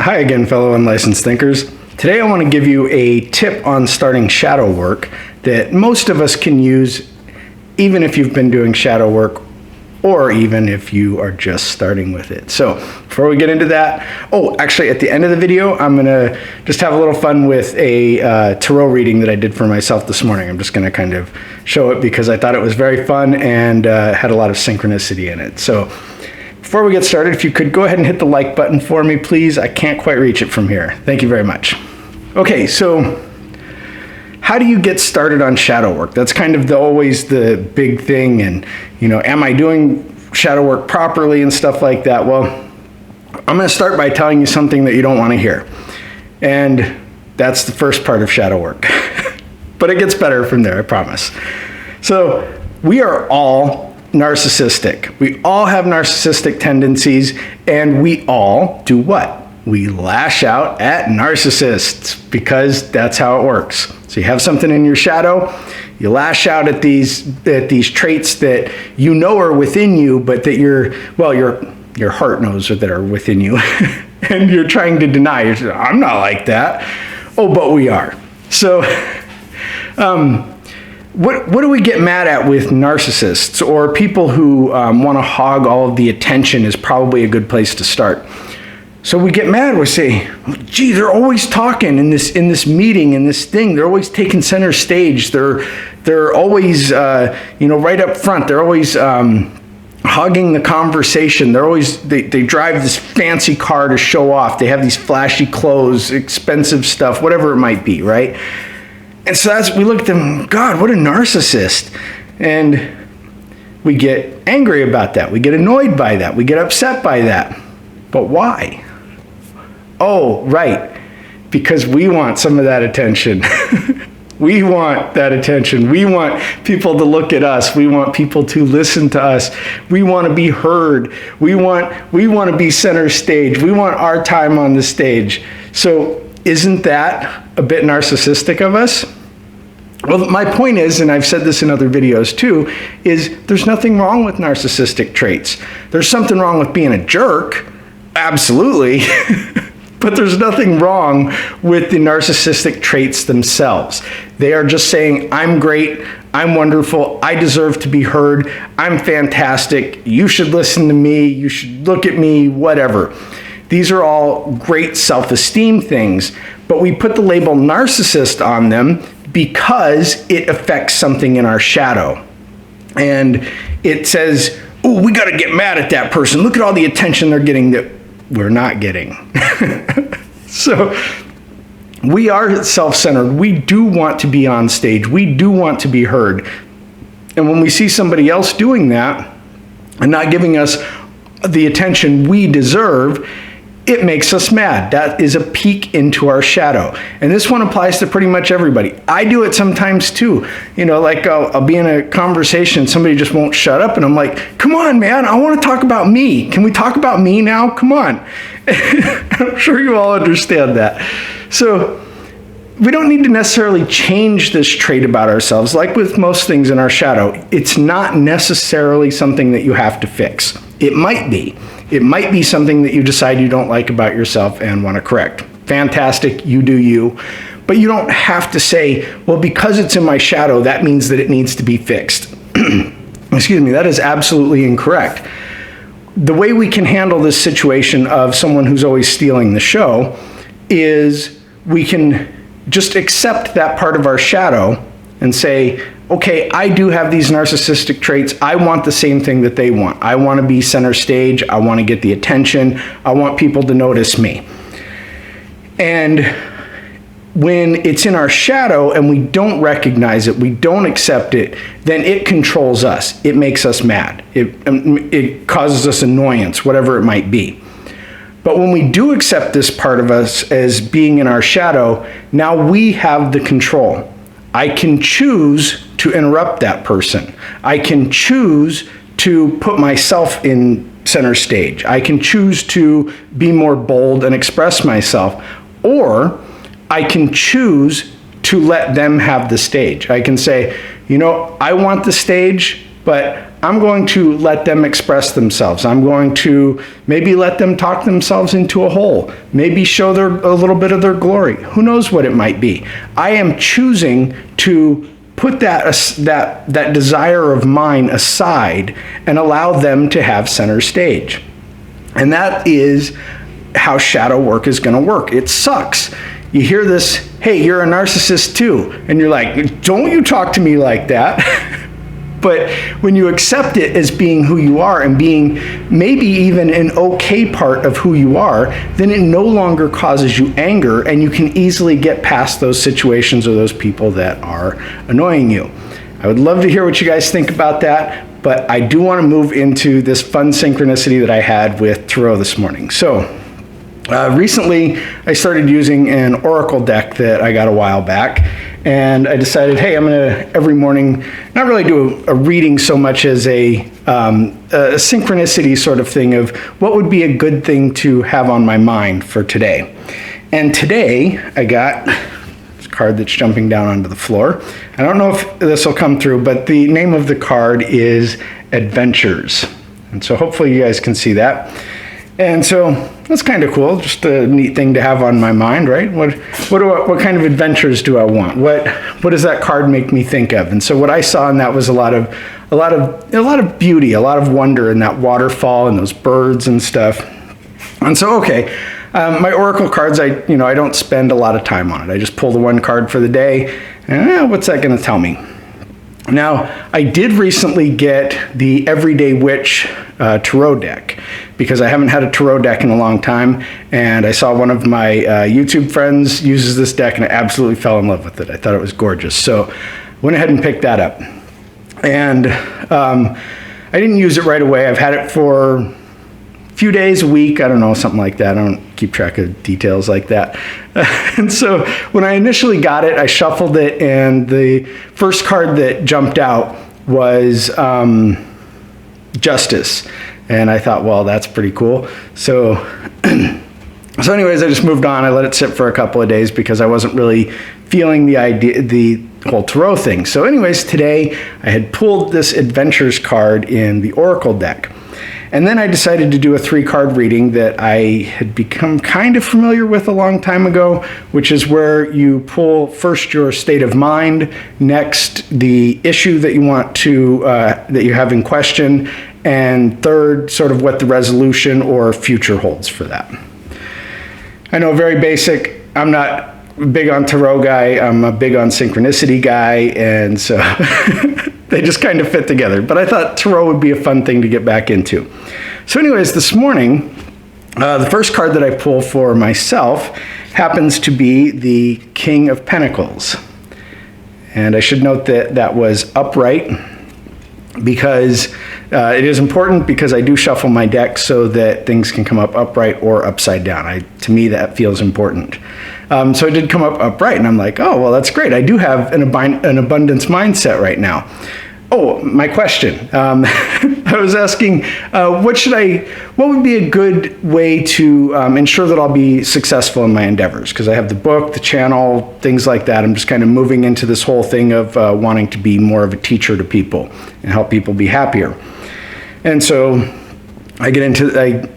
Hi again, fellow unlicensed thinkers. Today I want to give you a tip on starting shadow work that most of us can use even if you've been doing shadow work or even if you are just starting with it. So before we get into that, actually at the end of the video, I'm going to just have a little fun with a tarot reading that I did for myself this morning. I'm just going to kind of show it because I thought it was very fun and had a lot of synchronicity in it. So before we get started, if you could go ahead and hit the like button for me, please. I can't quite reach it from here. Thank you very much. Okay, so how do you get started on shadow work? That's kind of always the big thing. And, am I doing shadow work properly and stuff like that? Well, I'm going to start by telling you something that you don't want to hear. And that's the first part of shadow work. But it gets better from there, I promise. So we are all narcissistic. We all have narcissistic tendencies, and we all do what? We lash out at narcissists because that's how it works. So you have something in your shadow, you lash out at these traits that you know are within you, but that your heart knows that are within you, and you're trying to deny. You're saying, I'm not like that. Oh, but we are. So, What do we get mad at with narcissists or people who want to hog all of the attention is probably a good place to start. So we get mad, we say, gee, they're always talking in this meeting, in this thing. They're always taking center stage. They're always, right up front. They're always hogging the conversation. They drive this fancy car to show off. They have these flashy clothes, expensive stuff, whatever it might be, right? And so we look at them, God, what a narcissist. And we get angry about that. We get annoyed by that. We get upset by that. But why? Oh, right. Because we want some of that attention. We want that attention. We want people to look at us. We want people to listen to us. We want to be heard. We want to be center stage. We want our time on the stage. So isn't that a bit narcissistic of us? Well, my point is, and I've said this in other videos too, is there's nothing wrong with narcissistic traits. There's something wrong with being a jerk, absolutely, but there's nothing wrong with the narcissistic traits themselves. They are just saying, I'm great, I'm wonderful, I deserve to be heard, I'm fantastic, you should listen to me, you should look at me, whatever. These are all great self-esteem things, but we put the label narcissist on them because it affects something in our shadow. And it says, oh, we got to get mad at that person. Look at all the attention they're getting that we're not getting. So we are self-centered. We do want to be on stage. We do want to be heard. And when we see somebody else doing that and not giving us the attention we deserve, it makes us mad. That is a peek into our shadow. And this one applies to pretty much everybody. I do it sometimes too. I'll be in a conversation, somebody just won't shut up, and I'm like, come on, man, I want to talk about me. Can we talk about me now? Come on. I'm sure you all understand that. So we don't need to necessarily change this trait about ourselves. Like with most things in our shadow, it's not necessarily something that you have to fix. It might be. It might be something that you decide you don't like about yourself and want to correct. Fantastic, you do you. But you don't have to say, well, because it's in my shadow, that means that it needs to be fixed. Excuse me, that is absolutely incorrect. The way we can handle this situation of someone who's always stealing the show is we can just accept that part of our shadow and say, okay, I do have these narcissistic traits. I want the same thing that they want. I want to be center stage. I want to get the attention. I want people to notice me. And when it's in our shadow and we don't recognize it, we don't accept it, then it controls us. It makes us mad. It causes us annoyance, whatever it might be. But when we do accept this part of us as being in our shadow, now we have the control. I can choose to interrupt that person. I can choose to put myself in center stage. I can choose to be more bold and express myself. Or I can choose to let them have the stage. I can say, I want the stage, but I'm going to let them express themselves. I'm going to maybe let them talk themselves into a hole, maybe show a little bit of their glory. Who knows what it might be? I am choosing to put that desire of mine aside and allow them to have center stage. And that is how shadow work is going to work. It sucks. You hear this, hey, you're a narcissist too. And you're like, don't you talk to me like that. But when you accept it as being who you are and being maybe even an okay part of who you are, then it no longer causes you anger, and you can easily get past those situations or those people that are annoying you. I would love to hear what you guys think about that, but I do want to move into this fun synchronicity that I had with Tarot this morning. So recently I started using an oracle deck that I got a while back, and I decided, hey, I'm gonna every morning not really do a reading so much as a synchronicity sort of thing of what would be a good thing to have on my mind for today. And today I got this card that's jumping down onto the floor. I don't know if this will come through, but the name of the card is Adventures. And so hopefully you guys can see that. And so that's kind of cool, just a neat thing to have on my mind, right? What kind of adventures do I want? What does that card make me think of? And so what I saw in that was a lot of beauty, a lot of wonder in that waterfall and those birds and stuff. And so, okay, my oracle cards, I don't spend a lot of time on it. I just pull the one card for the day, and what's that going to tell me? Now, I did recently get the Everyday Witch tarot deck because I haven't had a tarot deck in a long time, and I saw one of my YouTube friends uses this deck, and I absolutely fell in love with it. I thought it was gorgeous, so went ahead and picked that up. And I didn't use it right away. I've had it for a few days, a week, I don't know, something like that. I don't keep track of details like that. And so when I initially got it, I shuffled it, and the first card that jumped out was Justice. And I thought, well, that's pretty cool. So anyways, I just moved on. I let it sit for a couple of days because I wasn't really feeling the whole tarot thing. So anyways, today I had pulled this Adventures card in the Oracle deck. And then I decided to do a 3-card reading that I had become kind of familiar with a long time ago, which is where you pull first your state of mind, next the issue that you want to, that you have in question, and third, sort of what the resolution or future holds for that. I know, very basic. I'm not big on tarot guy. I'm a big on synchronicity guy, and so they just kind of fit together. But I thought tarot would be a fun thing to get back into. So anyways, this morning, the first card that I pull for myself happens to be the King of Pentacles. And I should note that that was upright because it is important, because I do shuffle my deck so that things can come up upright or upside down. To me, that feels important. So it did come up upright, and I'm like, oh, well, that's great. I do have an abundance mindset right now. Oh, my question. I was asking, what would be a good way to ensure that I'll be successful in my endeavors? Because I have the book, the channel, things like that. I'm just kind of moving into this whole thing of wanting to be more of a teacher to people and help people be happier. And so I get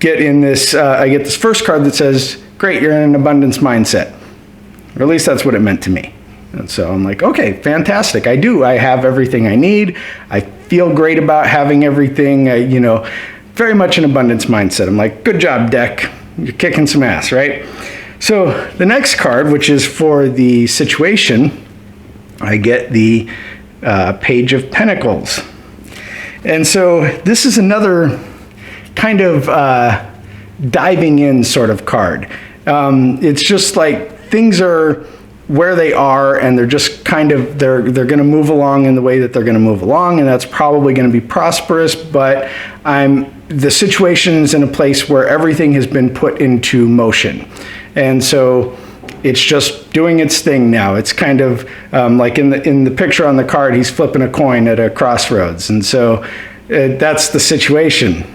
this first card that says, great, you're in an abundance mindset. Or at least that's what it meant to me. And so I'm like, okay, fantastic. I have everything I need. I feel great about having everything, very much an abundance mindset. I'm like, good job, deck. You're kicking some ass, right? So the next card, which is for the situation, I get the Page of Pentacles. And so this is another kind of diving in sort of card. It's just like things are where they are, and they're just kind of, they're going to move along in the way that they're going to move along, and that's probably going to be prosperous, but the situation is in a place where everything has been put into motion. And so it's just doing its thing now. It's kind of like in the picture on the card, he's flipping a coin at a crossroads. And so that's the situation.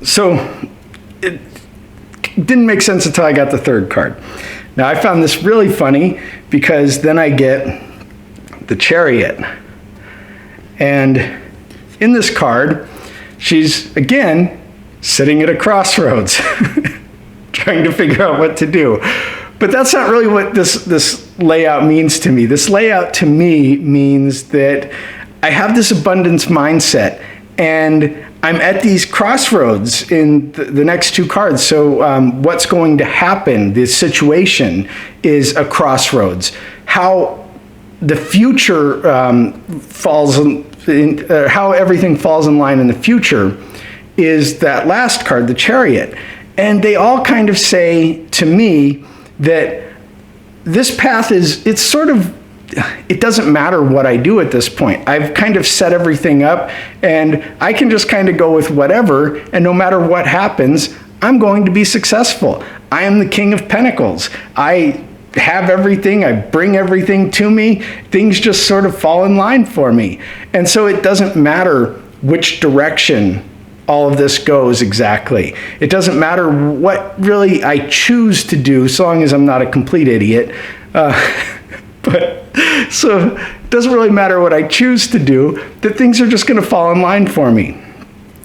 So it didn't make sense until I got the third card. Now, I found this really funny because then I get the Chariot. And in this card, she's, again, sitting at a crossroads, trying to figure out what to do. But that's not really what this layout means to me. This layout to me means that I have this abundance mindset, and I'm at these crossroads in the next two cards. So what's going to happen, this situation, is a crossroads. How the future how everything falls in line in the future is that last card, the Chariot. And they all kind of say to me that this path it's sort of, it doesn't matter what I do at this point. I've kind of set everything up, and I can just kind of go with whatever, and no matter what happens, I'm going to be successful. I am the King of Pentacles. I have everything, I bring everything to me, things just sort of fall in line for me. And so it doesn't matter which direction all of this goes exactly. It doesn't matter what really I choose to do, so long as I'm not a complete idiot. But so it doesn't really matter what I choose to do, that things are just going to fall in line for me.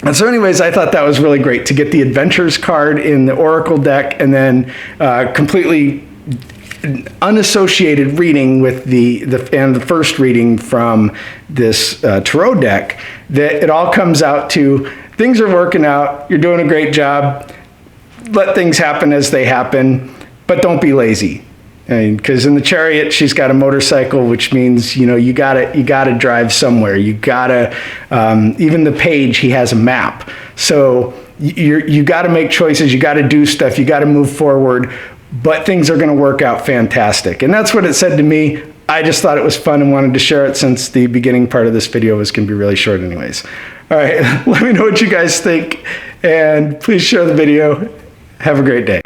And so anyways, I thought that was really great to get the Adventures card in the Oracle deck, and then completely unassociated reading with the first reading from this tarot deck, that it all comes out to things are working out, you're doing a great job, let things happen as they happen, but don't be lazy. Because in the Chariot, she's got a motorcycle, which means, you know, you gotta drive somewhere. You gotta, even the Page, he has a map. So you gotta make choices, you gotta do stuff, you gotta move forward, but things are gonna work out fantastic. And that's what it said to me. I just thought it was fun and wanted to share it, since the beginning part of this video was gonna be really short anyways. All right, let me know what you guys think, and please share the video. Have a great day.